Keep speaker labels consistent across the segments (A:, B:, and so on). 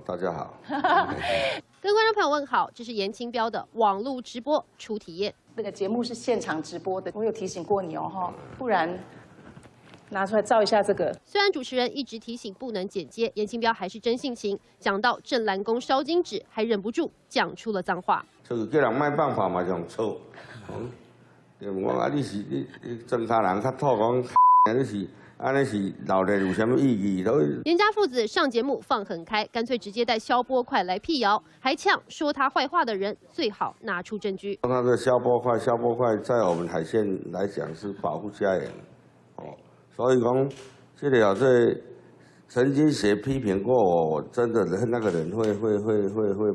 A: 大家好。
B: 跟观众朋友问好，这是严清标的网络直播初体验。
C: 那个节目是现场直播的，我有提醒过你哦，不然拿出来照一下这个。
B: 虽然主持人一直提醒不能剪接，严清标还是真性情，讲到正蓝宫烧金纸，还忍不住讲出了脏话。
A: 这个叫人卖办法嘛，上错。我啊，你庄卡人较土讲，你是。 安尼是闹的有什么意义？
B: 严家父子上节目放很开，干脆直接带消波块来辟谣，还呛说他坏话的人最好拿出证据。
A: 那个消波块在我们海线来讲是保护家园，所以讲这个曾经谁批评过我，真的那个人会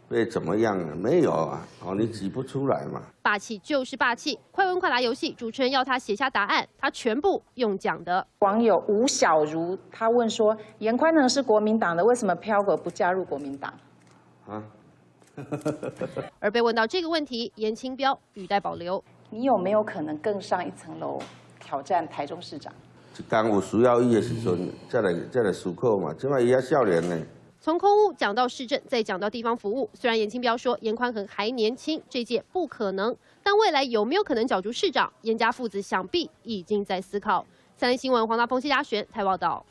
A: 被怎么样？没有啊，你挤不出来嘛。
B: 霸气就是霸气，快问快答游戏，主持人要他写下答案，他全部用讲的。
C: 网友吴小如他问说：“严宽能是国民党的，为什么飘哥不加入国民党？”啊。
B: 而被问到这个问题，严清标语带保留：“
C: 你有没有可能更上一层楼，挑战台中市长？”
A: 当有需要伊的时阵，再来思考嘛。现在伊还少年呢。
B: 从空污讲到市政，再讲到地方服务。虽然严清标说严宽恒还年轻，这届不可能，但未来有没有可能角逐市长？严家父子想必已经在思考。三立新闻黄大峰、谢家璇台报道。